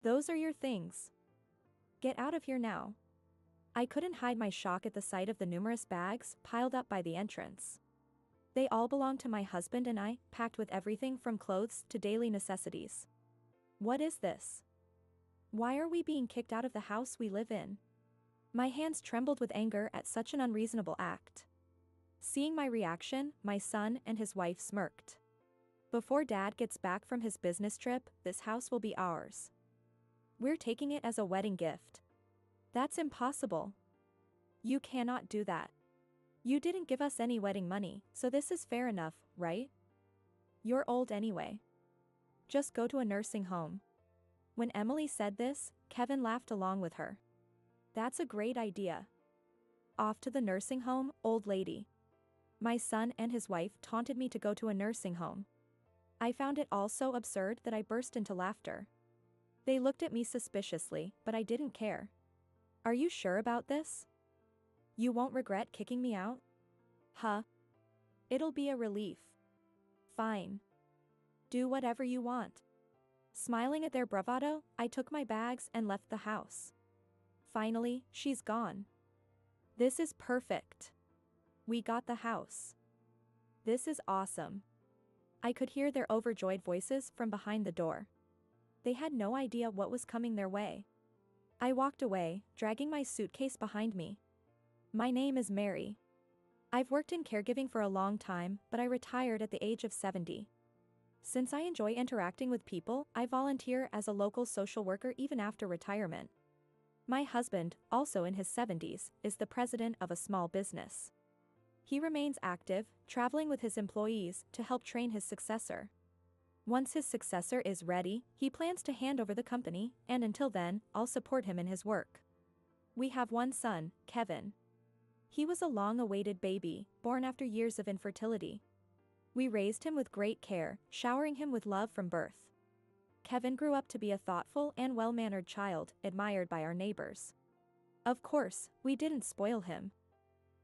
Those are your things. Get out of here now. I couldn't hide my shock at the sight of the numerous bags piled up by the entrance. They all belonged to my husband and I, packed with everything from clothes to daily necessities. What is this? Why are we being kicked out of the house we live in? My hands trembled with anger at such an unreasonable act. Seeing my reaction, my son and his wife smirked. Before Dad gets back from his business trip, this house will be ours. We're taking it as a wedding gift. That's impossible. You cannot do that. You didn't give us any wedding money, so this is fair enough, right? You're old anyway. Just go to a nursing home. When Emily said this, Kevin laughed along with her. That's a great idea. Off to the nursing home, old lady. My son and his wife taunted me to go to a nursing home. I found it all so absurd that I burst into laughter. They looked at me suspiciously, but I didn't care. Are you sure about this? You won't regret kicking me out? Huh? It'll be a relief. Fine. Do whatever you want. Smiling at their bravado, I took my bags and left the house. Finally, she's gone. This is perfect. We got the house. This is awesome. I could hear their overjoyed voices from behind the door. They had no idea what was coming their way. I walked away, dragging my suitcase behind me. My name is Mary. I've worked in caregiving for a long time, but I retired at the age of 70. Since I enjoy interacting with people, I volunteer as a local social worker even after retirement. My husband, also in his 70s, is the president of a small business. He remains active, traveling with his employees to help train his successor. Once his successor is ready, he plans to hand over the company, and until then, I'll support him in his work. We have one son, Kevin. He was a long-awaited baby, born after years of infertility. We raised him with great care, showering him with love from birth. Kevin grew up to be a thoughtful and well-mannered child, admired by our neighbors. Of course, we didn't spoil him.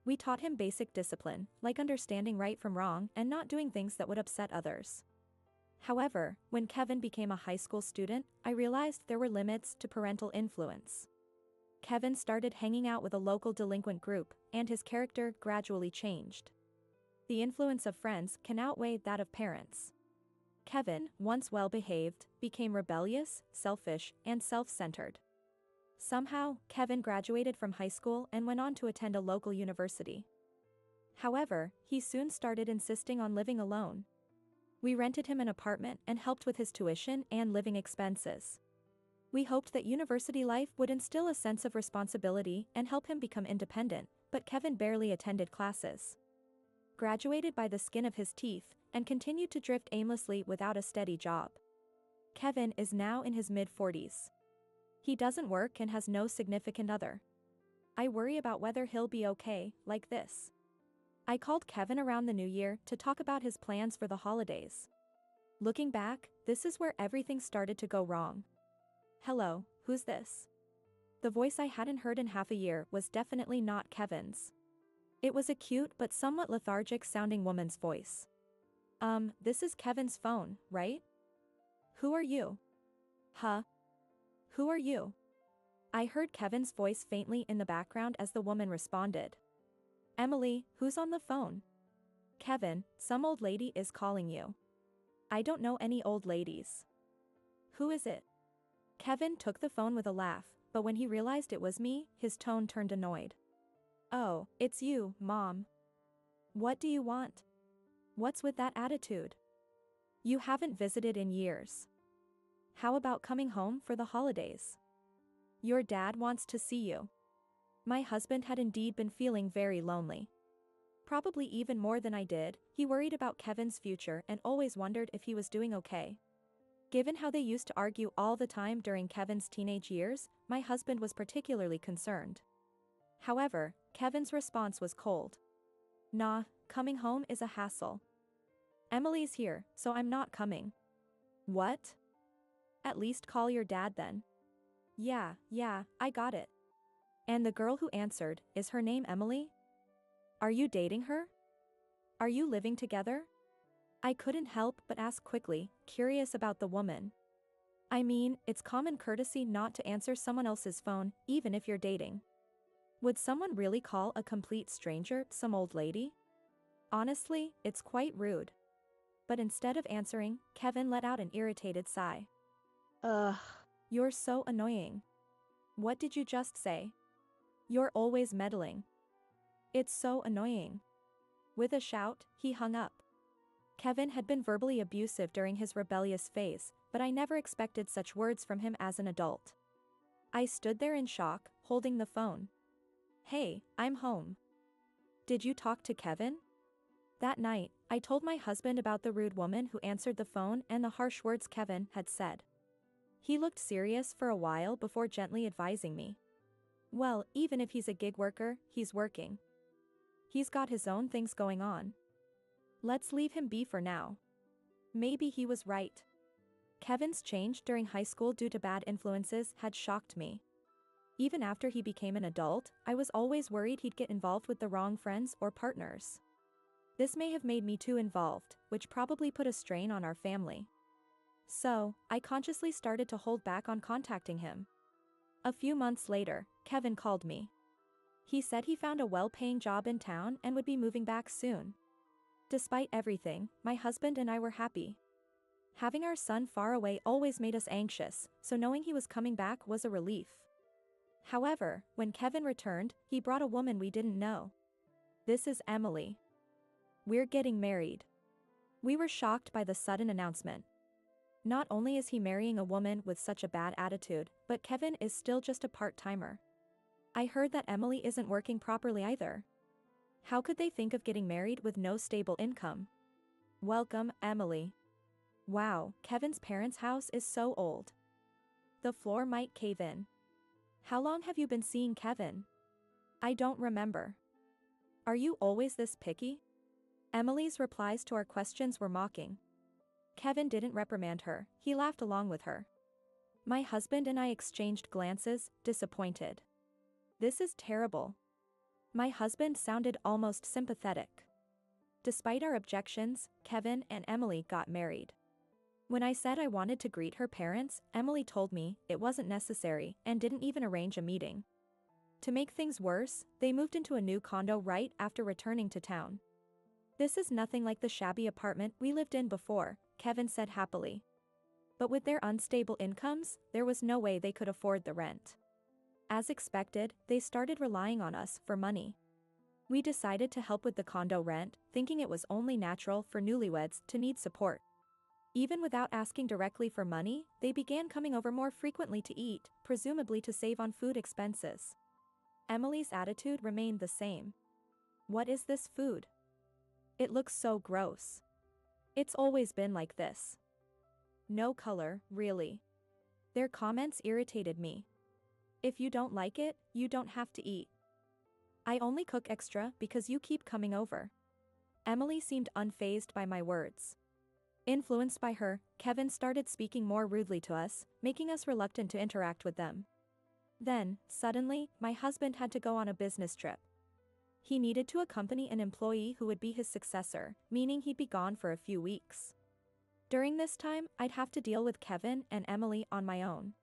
We taught him basic discipline, like understanding right from wrong and not doing things that would upset others. However, when Kevin became a high school student, I realized there were limits to parental influence. Kevin started hanging out with a local delinquent group, and his character gradually changed. The influence of friends can outweigh that of parents. Kevin, once well-behaved, became rebellious, selfish, and self-centered. Somehow, Kevin graduated from high school and went on to attend a local university. However, he soon started insisting on living alone. We rented him an apartment and helped with his tuition and living expenses. We hoped that university life would instill a sense of responsibility and help him become independent, but Kevin barely attended classes. Graduated by the skin of his teeth, and continued to drift aimlessly without a steady job. Kevin is now in his mid-40s. He doesn't work and has no significant other. I worry about whether he'll be okay, like this. I called Kevin around the new year to talk about his plans for the holidays. Looking back, this is where everything started to go wrong. Hello, who's this? The voice I hadn't heard in half a year was definitely not Kevin's. It was a cute but somewhat lethargic-sounding woman's voice. This is Kevin's phone, right? Who are you? Huh? Who are you? I heard Kevin's voice faintly in the background as the woman responded. Emily, who's on the phone? Kevin, some old lady is calling you. I don't know any old ladies. Who is it? Kevin took the phone with a laugh, but when he realized it was me, his tone turned annoyed. Oh, it's you, Mom. What do you want? What's with that attitude? You haven't visited in years. How about coming home for the holidays? Your dad wants to see you. My husband had indeed been feeling very lonely. Probably even more than I did, he worried about Kevin's future and always wondered if he was doing okay. Given how they used to argue all the time during Kevin's teenage years, my husband was particularly concerned. However, Kevin's response was cold. Nah, coming home is a hassle. Emily's here, so I'm not coming. What? At least call your dad then. Yeah, I got it. And the girl who answered, is her name Emily? Are you dating her? Are you living together? I couldn't help but ask quickly, curious about the woman. I mean, it's common courtesy not to answer someone else's phone, even if you're dating. Would someone really call a complete stranger some old lady? Honestly, it's quite rude. But instead of answering, Kevin let out an irritated sigh. Ugh. You're so annoying. What did you just say? You're always meddling. It's so annoying. With a shout, he hung up. Kevin had been verbally abusive during his rebellious phase, but I never expected such words from him as an adult. I stood there in shock, holding the phone. Hey, I'm home. Did you talk to Kevin? That night, I told my husband about the rude woman who answered the phone and the harsh words Kevin had said. He looked serious for a while before gently advising me. Well, even if he's a gig worker, he's working. He's got his own things going on. Let's leave him be for now. Maybe he was right. Kevin's change during high school due to bad influences had shocked me. Even after he became an adult, I was always worried he'd get involved with the wrong friends or partners. This may have made me too involved, which probably put a strain on our family. So, I consciously started to hold back on contacting him. A few months later, Kevin called me. He said he found a well-paying job in town and would be moving back soon. Despite everything, my husband and I were happy. Having our son far away always made us anxious, so knowing he was coming back was a relief. However, when Kevin returned, he brought a woman we didn't know. This is Emily. We're getting married. We were shocked by the sudden announcement. Not only is he marrying a woman with such a bad attitude, but Kevin is still just a part-timer. I heard that Emily isn't working properly either. How could they think of getting married with no stable income? Welcome, Emily. Wow, Kevin's parents' house is so old. The floor might cave in. How long have you been seeing Kevin? I don't remember. Are you always this picky? Emily's replies to our questions were mocking. Kevin didn't reprimand her, he laughed along with her. My husband and I exchanged glances, disappointed. This is terrible. My husband sounded almost sympathetic. Despite our objections, Kevin and Emily got married. When I said I wanted to greet her parents, Emily told me it wasn't necessary and didn't even arrange a meeting. To make things worse, they moved into a new condo right after returning to town. This is nothing like the shabby apartment we lived in before, Kevin said happily. But with their unstable incomes, there was no way they could afford the rent. As expected, they started relying on us for money. We decided to help with the condo rent, thinking it was only natural for newlyweds to need support. Even without asking directly for money, they began coming over more frequently to eat, presumably to save on food expenses. Emily's attitude remained the same. What is this food? It looks so gross. It's always been like this. No color, really. Their comments irritated me. If you don't like it, you don't have to eat. I only cook extra because you keep coming over. Emily seemed unfazed by my words. Influenced by her, Kevin started speaking more rudely to us, making us reluctant to interact with them. Then, suddenly, my husband had to go on a business trip. He needed to accompany an employee who would be his successor, meaning he'd be gone for a few weeks. During this time, I'd have to deal with Kevin and Emily on my own.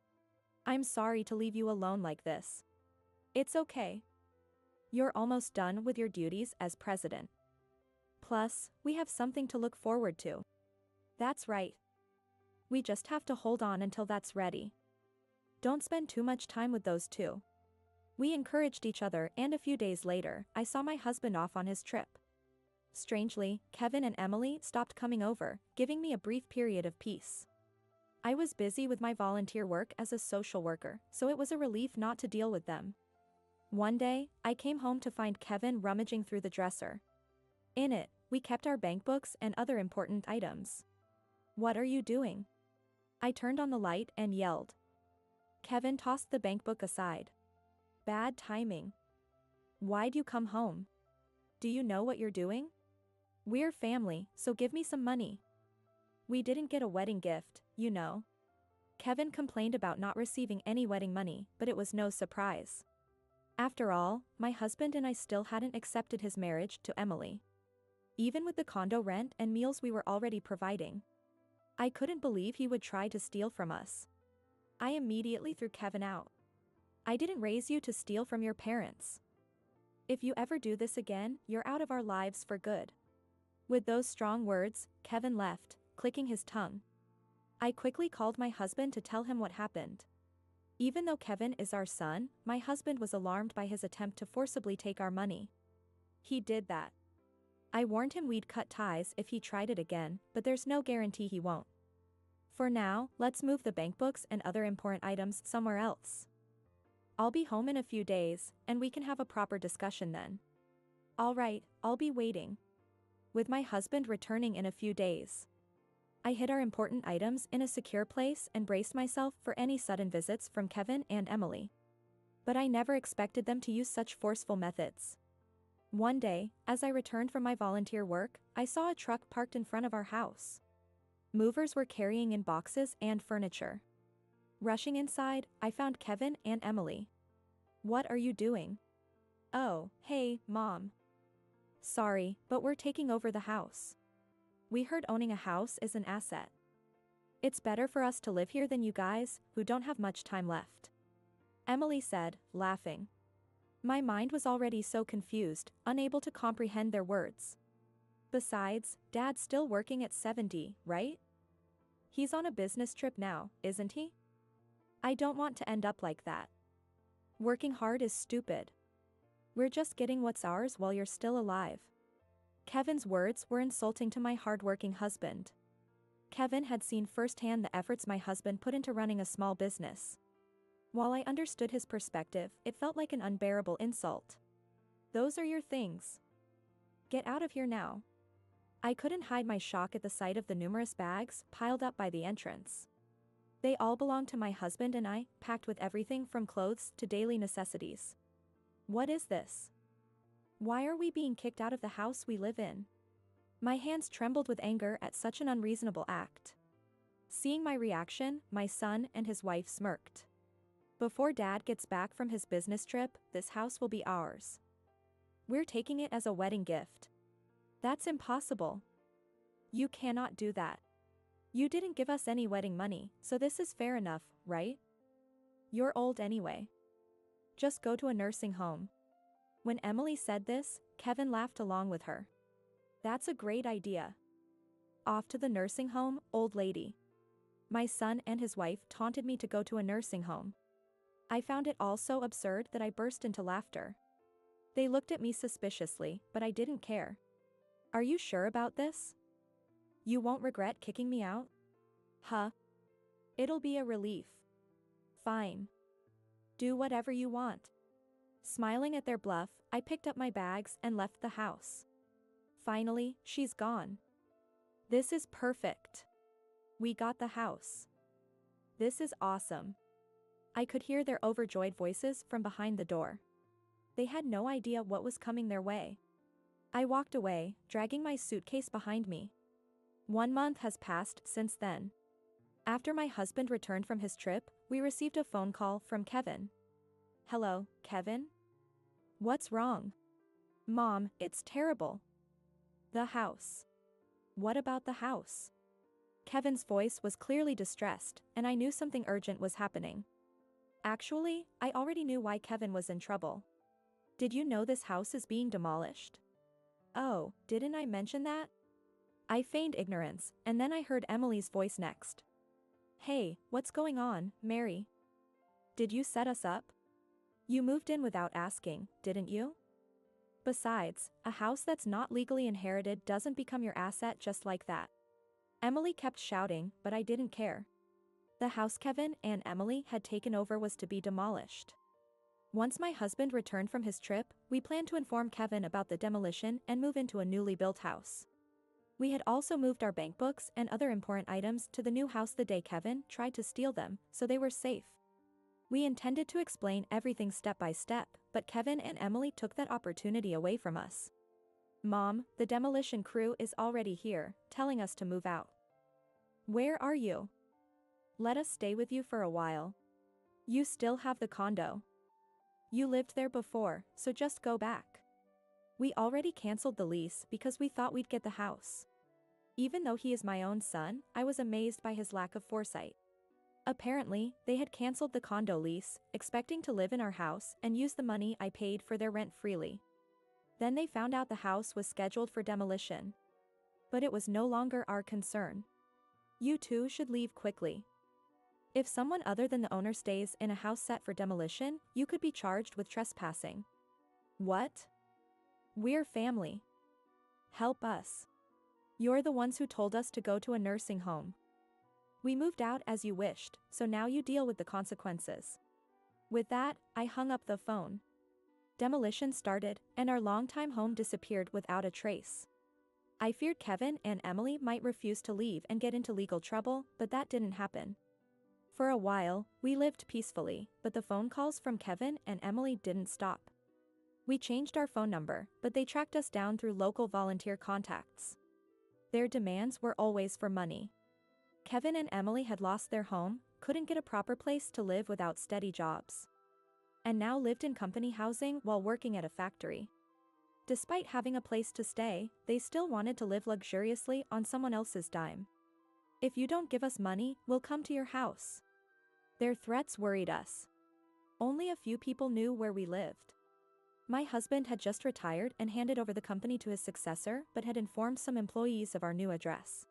I'm sorry to leave you alone like this. It's okay. You're almost done with your duties as president. Plus, we have something to look forward to. That's right. We just have to hold on until that's ready. Don't spend too much time with those two. We encouraged each other, and a few days later, I saw my husband off on his trip. Strangely, Kevin and Emily stopped coming over, giving me a brief period of peace. I was busy with my volunteer work as a social worker, so it was a relief not to deal with them. One day, I came home to find Kevin rummaging through the dresser. In it, we kept our bank books and other important items. What are you doing? I turned on the light and yelled. Kevin tossed the bank book aside. Bad timing. Why'd you come home? Do you know what you're doing? We're family, so give me some money. We didn't get a wedding gift, you know. Kevin complained about not receiving any wedding money, but it was no surprise. After all, my husband and I still hadn't accepted his marriage to Emily. Even with the condo rent and meals we were already providing. I couldn't believe he would try to steal from us. I immediately threw Kevin out. I didn't raise you to steal from your parents. If you ever do this again, you're out of our lives for good. With those strong words, Kevin left, clicking his tongue. I quickly called my husband to tell him what happened. Even though Kevin is our son, my husband was alarmed by his attempt to forcibly take our money. He did that. I warned him we'd cut ties if he tried it again, but there's no guarantee he won't. For now, let's move the bank books and other important items somewhere else. I'll be home in a few days, and we can have a proper discussion then. All right, I'll be waiting. With my husband returning in a few days, I hid our important items in a secure place and braced myself for any sudden visits from Kevin and Emily. But I never expected them to use such forceful methods. One day, as I returned from my volunteer work, I saw a truck parked in front of our house. Movers were carrying in boxes and furniture. Rushing inside, I found Kevin and Emily. What are you doing? Oh, hey, Mom. Sorry, but we're taking over the house. We heard owning a house is an asset. It's better for us to live here than you guys, who don't have much time left. Emily said, laughing. My mind was already so confused, unable to comprehend their words. Besides, Dad's still working at 70, right? He's on a business trip now, isn't he? I don't want to end up like that. Working hard is stupid. We're just getting what's ours while you're still alive. Kevin's words were insulting to my hardworking husband. Kevin had seen firsthand the efforts my husband put into running a small business. While I understood his perspective, it felt like an unbearable insult. Those are your things. Get out of here now. I couldn't hide my shock at the sight of the numerous bags piled up by the entrance. They all belonged to my husband and I, packed with everything from clothes to daily necessities. What is this? Why are we being kicked out of the house we live in? My hands trembled with anger at such an unreasonable act. Seeing my reaction, my son and his wife smirked. Before Dad gets back from his business trip, this house will be ours. We're taking it as a wedding gift. That's impossible. You cannot do that. You didn't give us any wedding money, so this is fair enough, right? You're old anyway. Just go to a nursing home. When Emily said this, Kevin laughed along with her. That's a great idea. Off to the nursing home, old lady. My son and his wife taunted me to go to a nursing home. I found it all so absurd that I burst into laughter. They looked at me suspiciously, but I didn't care. Are you sure about this? You won't regret kicking me out? Huh? It'll be a relief. Fine. Do whatever you want. Smiling at their bluff, I picked up my bags and left the house. Finally, she's gone. This is perfect. We got the house. This is awesome. I could hear their overjoyed voices from behind the door. They had no idea what was coming their way. I walked away, dragging my suitcase behind me. 1 month has passed since then. After my husband returned from his trip, we received a phone call from Kevin. Hello, Kevin? What's wrong? Mom, it's terrible. The house. What about the house? Kevin's voice was clearly distressed, and I knew something urgent was happening. Actually, I already knew why Kevin was in trouble. Did you know this house is being demolished? Oh, didn't I mention that? I feigned ignorance, and then I heard Emily's voice next. Hey, what's going on, Mary? Did you set us up? You moved in without asking, didn't you? Besides, a house that's not legally inherited doesn't become your asset just like that. Emily kept shouting, but I didn't care. The house Kevin and Emily had taken over was to be demolished. Once my husband returned from his trip, we planned to inform Kevin about the demolition and move into a newly built house. We had also moved our bank books and other important items to the new house the day Kevin tried to steal them, so they were safe. We intended to explain everything step by step, but Kevin and Emily took that opportunity away from us. Mom, the demolition crew is already here, telling us to move out. Where are you? Let us stay with you for a while. You still have the condo. You lived there before, so just go back. We already canceled the lease because we thought we'd get the house. Even though he is my own son, I was amazed by his lack of foresight. Apparently, they had cancelled the condo lease, expecting to live in our house and use the money I paid for their rent freely. Then they found out the house was scheduled for demolition. But it was no longer our concern. You too should leave quickly. If someone other than the owner stays in a house set for demolition, you could be charged with trespassing. What? We're family. Help us. You're the ones who told us to go to a nursing home. We moved out as you wished, so now you deal with the consequences. With that, I hung up the phone. Demolition started, and our longtime home disappeared without a trace. I feared Kevin and Emily might refuse to leave and get into legal trouble, but that didn't happen. For a while, we lived peacefully, but the phone calls from Kevin and Emily didn't stop. We changed our phone number, but they tracked us down through local volunteer contacts. Their demands were always for money. Kevin and Emily had lost their home, couldn't get a proper place to live without steady jobs, and now lived in company housing while working at a factory. Despite having a place to stay, they still wanted to live luxuriously on someone else's dime. If you don't give us money, we'll come to your house. Their threats worried us. Only a few people knew where we lived. My husband had just retired and handed over the company to his successor, but had informed some employees of our new address.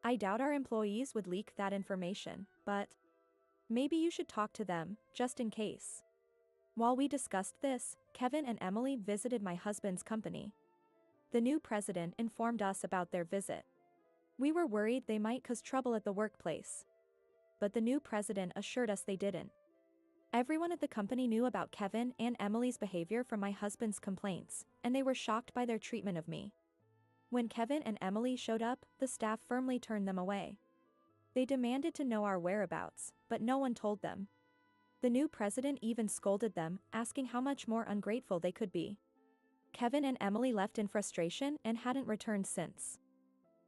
I doubt our employees would leak that information, but maybe you should talk to them, just in case. While we discussed this, Kevin and Emily visited my husband's company. The new president informed us about their visit. We were worried they might cause trouble at the workplace. But the new president assured us they didn't. Everyone at the company knew about Kevin and Emily's behavior from my husband's complaints, and they were shocked by their treatment of me. When Kevin and Emily showed up, the staff firmly turned them away. They demanded to know our whereabouts, but no one told them. The new president even scolded them, asking how much more ungrateful they could be. Kevin and Emily left in frustration and hadn't returned since.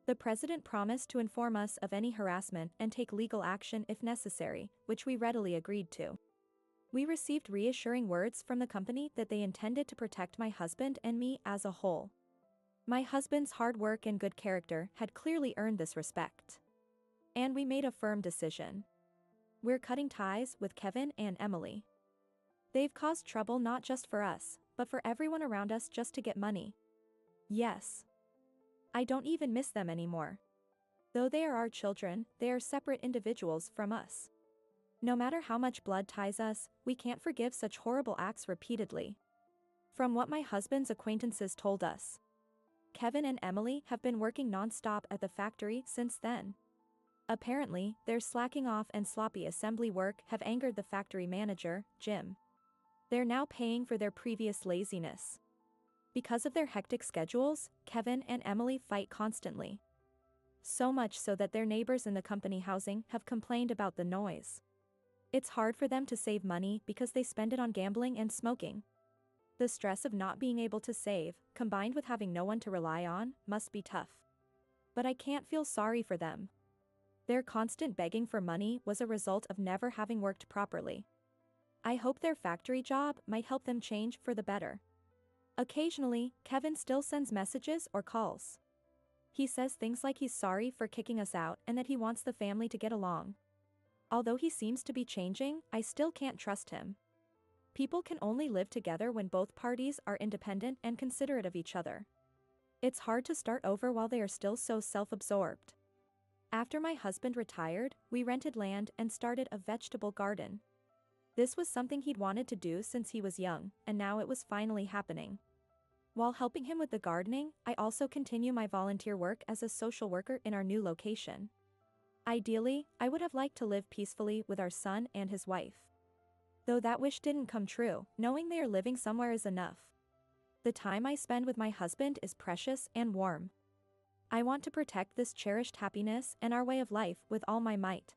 The president promised to inform us of any harassment and take legal action if necessary, which we readily agreed to. We received reassuring words from the company that they intended to protect my husband and me as a whole. My husband's hard work and good character had clearly earned this respect. And we made a firm decision. We're cutting ties with Kevin and Emily. They've caused trouble not just for us, but for everyone around us just to get money. Yes. I don't even miss them anymore. Though they are our children, they are separate individuals from us. No matter how much blood ties us, we can't forgive such horrible acts repeatedly. From what my husband's acquaintances told us, Kevin and Emily have been working non-stop at the factory since then. Apparently, their slacking off and sloppy assembly work have angered the factory manager, Jim. They're now paying for their previous laziness. Because of their hectic schedules, Kevin and Emily fight constantly. So much so that their neighbors in the company housing have complained about the noise. It's hard for them to save money because they spend it on gambling and smoking. The stress of not being able to save, combined with having no one to rely on, must be tough. But I can't feel sorry for them. Their constant begging for money was a result of never having worked properly. I hope their factory job might help them change for the better. Occasionally, Kevin still sends messages or calls. He says things like he's sorry for kicking us out and that he wants the family to get along. Although he seems to be changing, I still can't trust him. People can only live together when both parties are independent and considerate of each other. It's hard to start over while they are still so self-absorbed. After my husband retired, we rented land and started a vegetable garden. This was something he'd wanted to do since he was young, and now it was finally happening. While helping him with the gardening, I also continue my volunteer work as a social worker in our new location. Ideally, I would have liked to live peacefully with our son and his wife. Though that wish didn't come true, knowing they are living somewhere is enough. The time I spend with my husband is precious and warm. I want to protect this cherished happiness and our way of life with all my might.